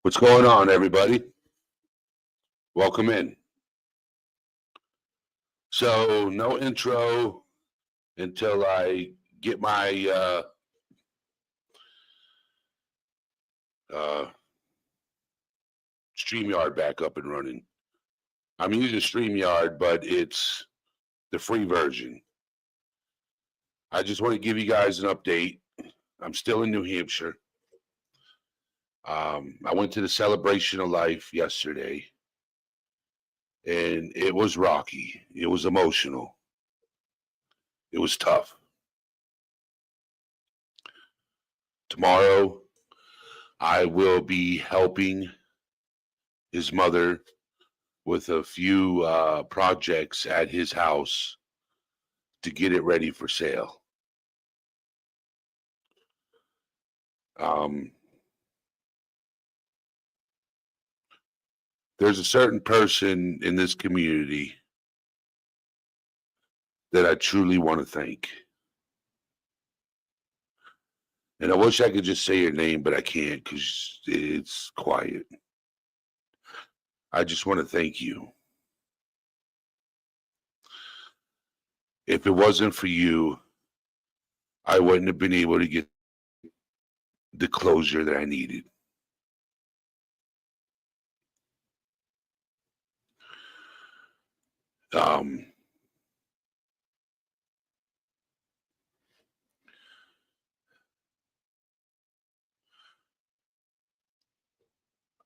What's going on, everybody? Welcome in. So, no intro until I get my StreamYard back up and running. I'm using StreamYard, but it's the free version. I just want to give you guys an update. I'm still in New Hampshire. I went to the Celebration of Life yesterday, and it was rocky. It was emotional. It was tough. Tomorrow, I will be helping his mother with a few projects at his house to get it ready for sale. There's a certain person in this community that I truly want to thank. And I wish I could just say your name, but I can't because it's quiet. I just want to thank you. If it wasn't for you, I wouldn't have been able to get the closure that I needed.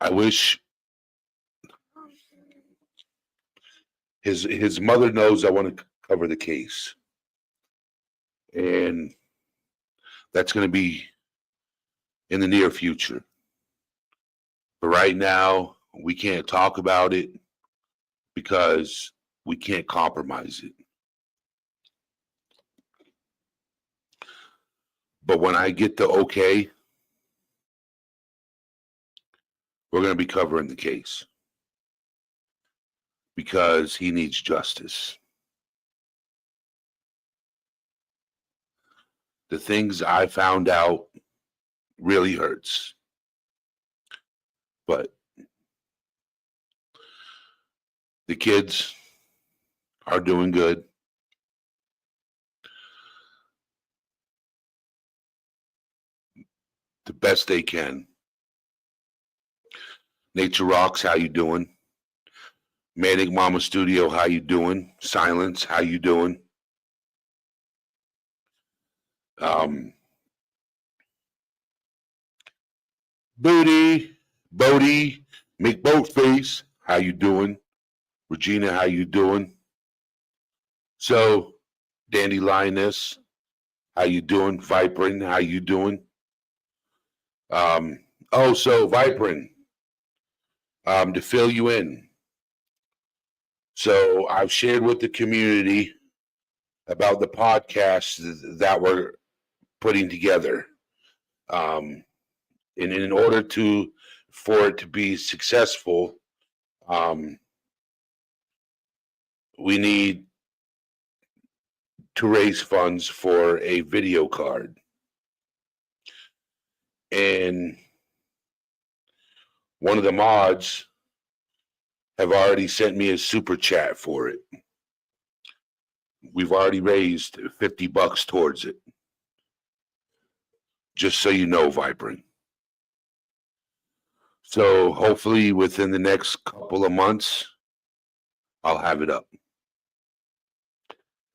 I wish his mother knows I want to cover the case. And that's going to be in the near future. But right now, we can't talk about it because we can't compromise it. But when I get the okay, we're going to be covering the case because he needs justice. The things I found out really hurts. But the kids are doing good. The best they can. Nature Rocks, how you doing? Manic Mama Studio, how you doing? Silence, how you doing? Bodie, McBoatface, how you doing? Regina, how you doing? So, Dandy Lioness, how you doing? Viprin, how you doing? So Viprin, to fill you in. So I've shared with the community about the podcast that we're putting together. And in order for it to be successful, we need to raise funds for a video card. And one of the mods have already sent me a super chat for it. We've already raised $50 towards it. Just so you know, Vibrant. So hopefully within the next couple of months, I'll have it up.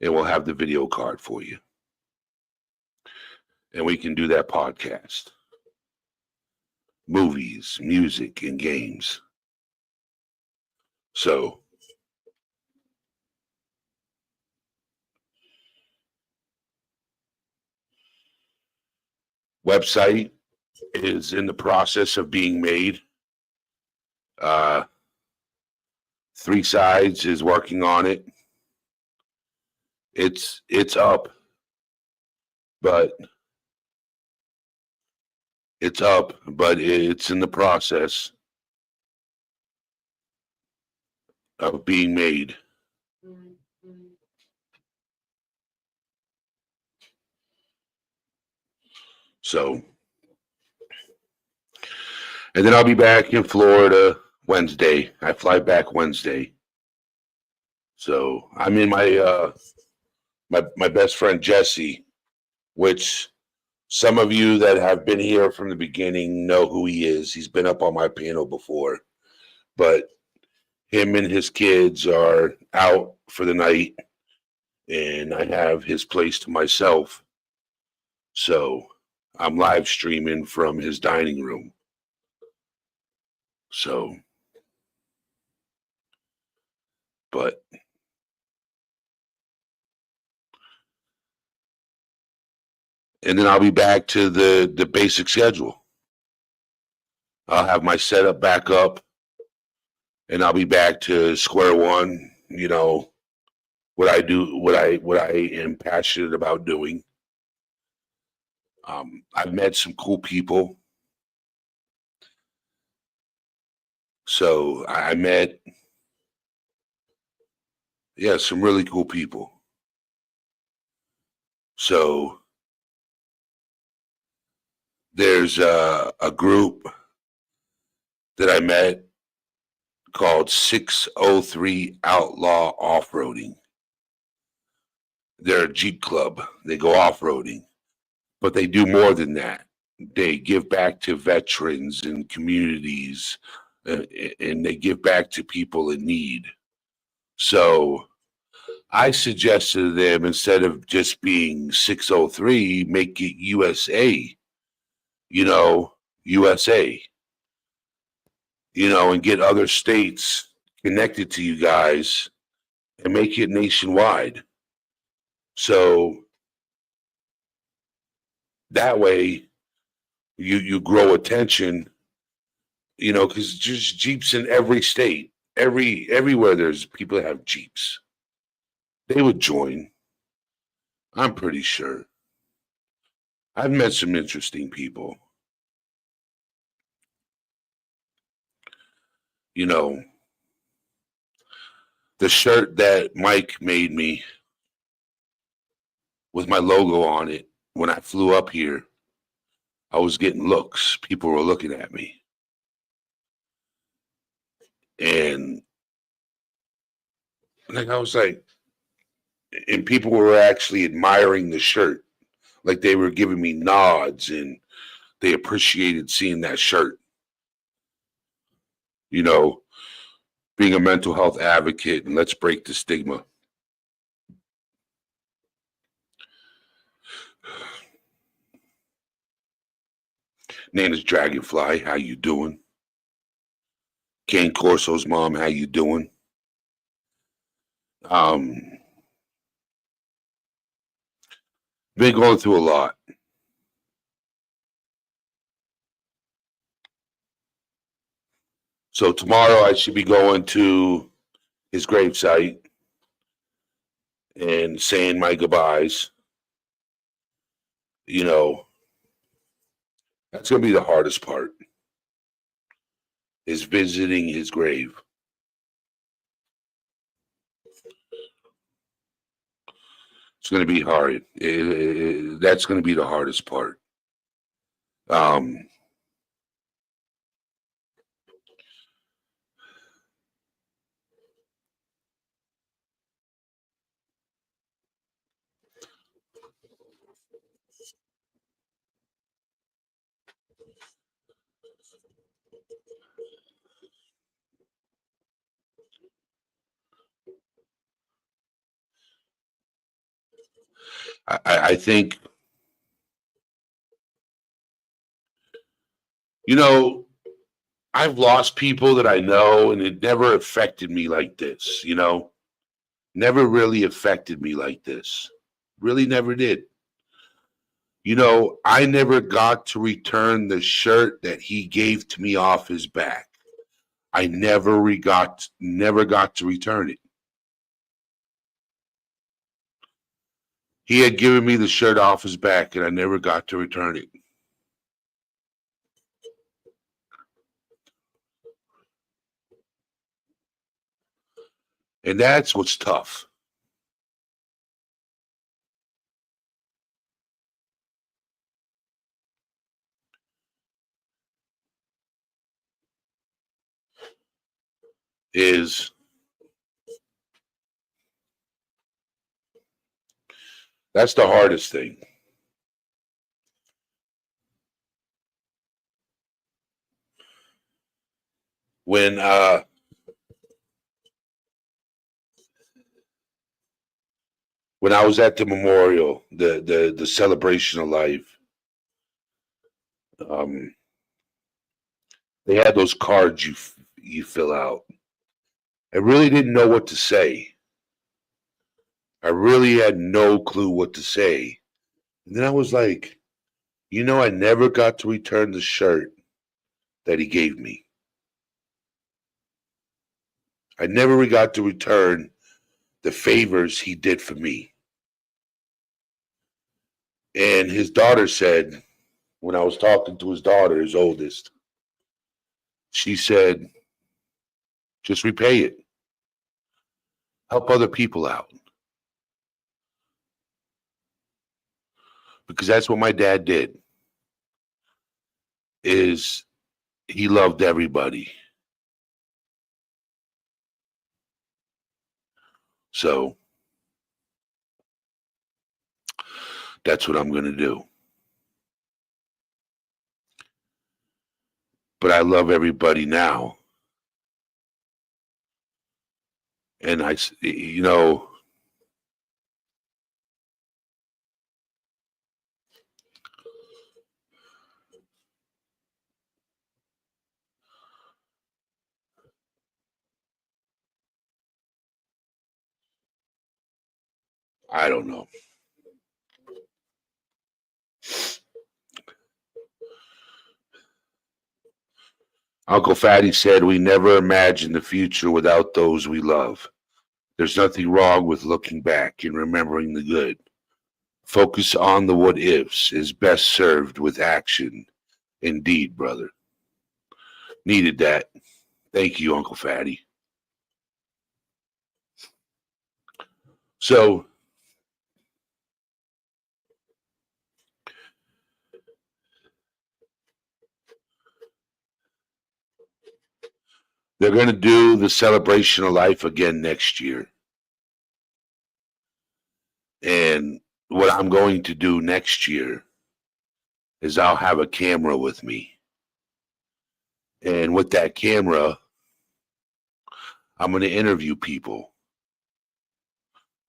And we'll have the video card for you. And we can do that podcast. Movies, music, and games. So website is in the process of being made. 3 Sides is working on it. It's up, but it's in the process of being made. So And then I'll be back in Florida Wednesday. I fly back Wednesday. So I'm in my best friend Jesse, which some of you that have been here from the beginning know who he is. He's been up on my panel before, but him and his kids are out for the night, and I have his place to myself. So I'm live streaming from his dining room. So, but and then I'll be back to the basic schedule. I'll have my setup back up, and I'll be back to square one. You know what I do, what I am passionate about doing. I've met some cool people. So I met, yeah, some really cool people. So there's a group that I met called 603 Outlaw Off-Roading. They're a Jeep club. They go off-roading, but they do more than that. They give back to veterans and communities, and they give back to people in need. So I suggested to them, instead of just being 603, make it USA, you know, USA, and get other states connected to you guys and make it nationwide. So that way you grow attention, because there's Jeeps in every state, everywhere there's people that have Jeeps. They would join. I'm pretty sure. I've met some interesting people. You know, the shirt that Mike made me with my logo on it, when I flew up here, I was getting looks. People were looking at me. And like I was like, and people were actually admiring the shirt. Like they were giving me nods and they appreciated seeing that shirt. You know, being a mental health advocate, and let's break the stigma. Name is Dragonfly. How you doing? Kane Corso's mom. How you doing? Um, been going through a lot. So tomorrow I should be going to his gravesite and saying my goodbyes. You know, that's gonna be the hardest part, is visiting his grave. It's gonna be hard. That's gonna be the hardest part. Um, I think, you know, I've lost people that I know, and it never affected me like this. Never really affected me like this. Really never did. I never got to return the shirt that he gave to me off his back. I never got to return it. He had given me the shirt off his back, and I never got to return it. And that's what's tough. is that's the hardest thing. When I was at the memorial, the celebration of life, um, they had those cards you fill out. I really didn't know what to say. I really had no clue what to say. And then I was like, I never got to return the shirt that he gave me. I never got to return the favors he did for me. And his daughter said, when I was talking to his daughter, his oldest, she said, just repay it. Help other people out. Because that's what my dad did. Is he loved everybody. So that's what I'm going to do. But I love everybody now. And I don't know. Uncle Fatty said, we never imagine the future without those we love. There's nothing wrong with looking back and remembering the good. Focus on the what ifs is best served with action. Indeed, brother. Needed that. Thank you, Uncle Fatty. So, they're going to do the celebration of life again next year. And what I'm going to do next year is I'll have a camera with me. And with that camera, I'm going to interview people.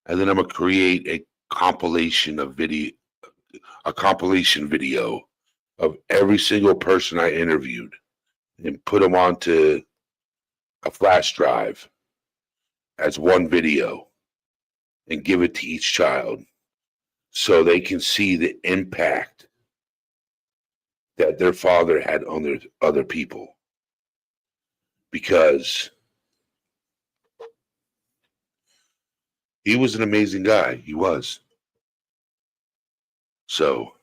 And then I'm going to create a compilation video of every single person I interviewed and put them onto a flash drive as one video and give it to each child so they can see the impact that their father had on their other people. Because he was an amazing guy. He was. So,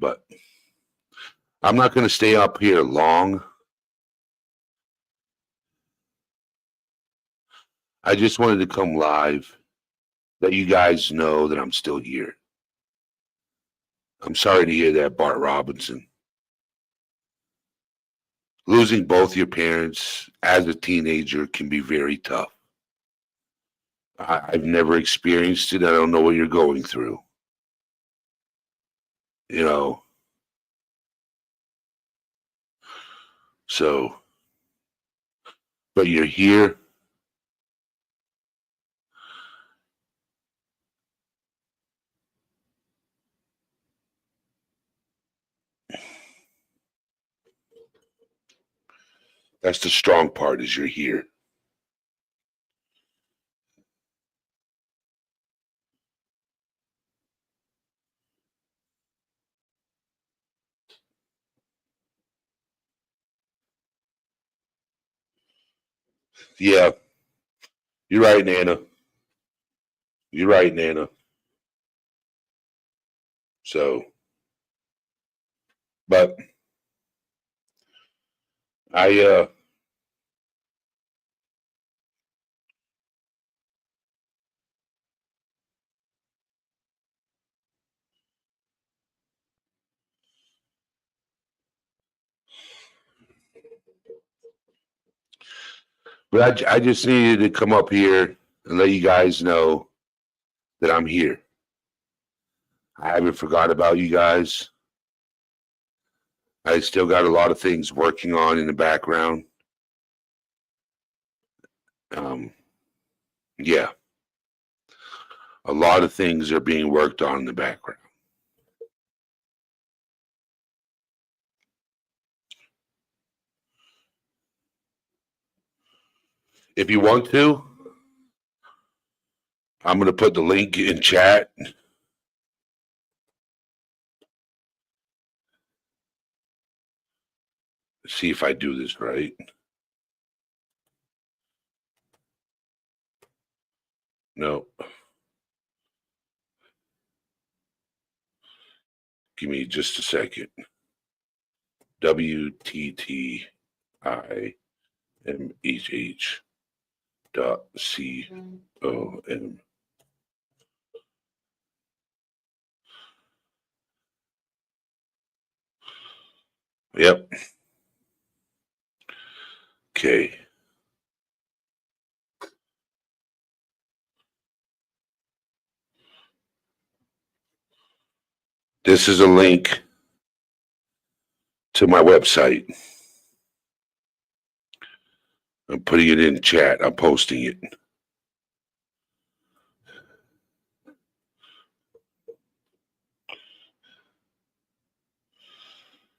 but I'm not going to stay up here long. I just wanted to come live, let you guys know that I'm still here. I'm sorry to hear that, Bart Robinson. Losing both your parents as a teenager can be very tough. I've never experienced it. I don't know what you're going through. So, but you're here. That's the strong part, is you're here. Yeah, you're right, Nana. You're right, Nana. So, but I But I just needed to come up here and let you guys know that I'm here. I haven't forgot about you guys. I still got a lot of things working on in the background. Yeah, a lot of things are being worked on in the background. If you want to, I'm going to put the link in chat. See if I do this right. No. Give me just a second. WTTIMHH.com. Yep. Okay. This is a link to my website. I'm putting it in chat. I'm posting it.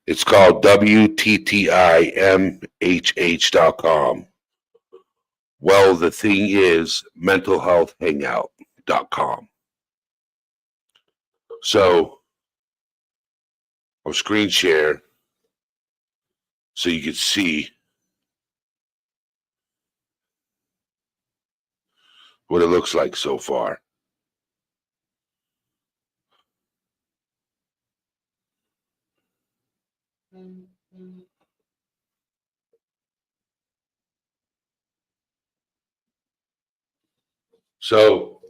It's called WTTIMHH.com. Well, the thing is mentalhealthhangout.com. So I'll screen share so you can see what it looks like so far. So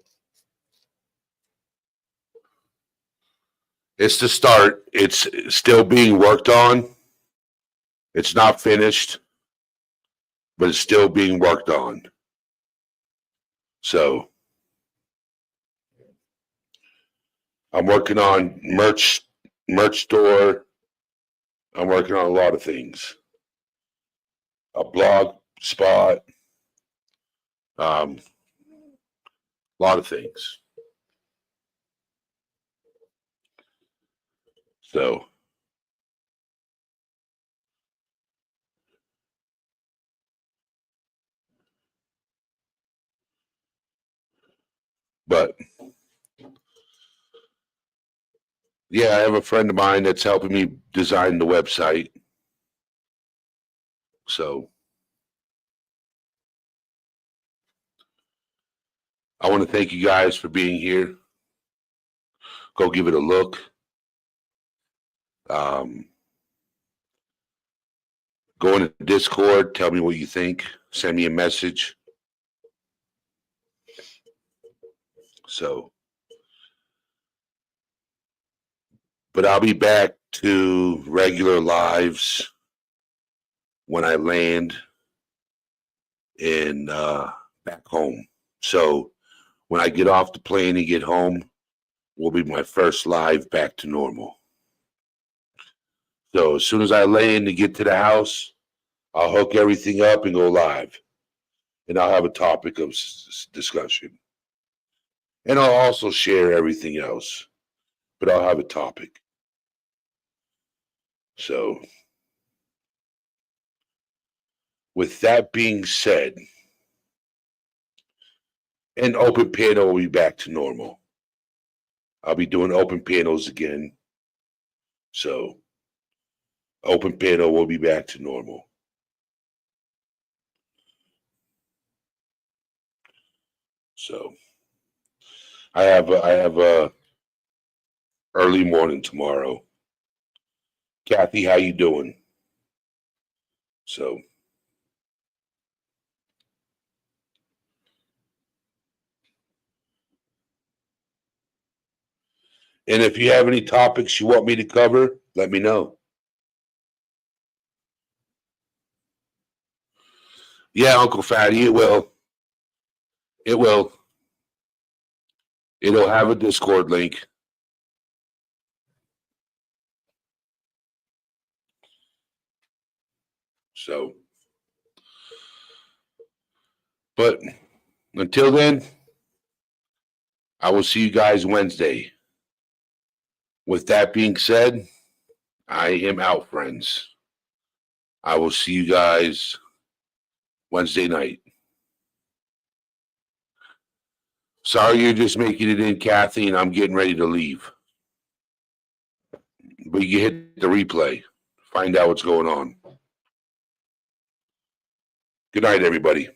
it's the start. It's still being worked on. It's not finished, but it's still being worked on. So I'm working on merch store. I'm working on a lot of things. A blog spot. A lot of things. So but yeah, I have a friend of mine that's helping me design the website. So I want to thank you guys for being here. Go give it a look. Go into Discord. Tell me what you think. Send me a message. So, but I'll be back to regular lives when I land in back home. So when I get off the plane and get home, will be my first live back to normal. So as soon as I land and get to the house, I'll hook everything up and go live. And I'll have a topic of discussion. And I'll also share everything else, but I'll have a topic. So with that being said, and open panel will be back to normal. I'll be doing open panels again. So open panel will be back to normal. So I have a early morning tomorrow. Kathy, how you doing? So and if you have any topics you want me to cover, let me know. Yeah, Uncle Fatty, it will. It will. It'll have a Discord link. So, but until then, I will see you guys Wednesday. With that being said, I am out, friends. I will see you guys Wednesday night. Sorry you're just making it in, Kathy, and I'm getting ready to leave. But you hit the replay. Find out what's going on. Good night, everybody.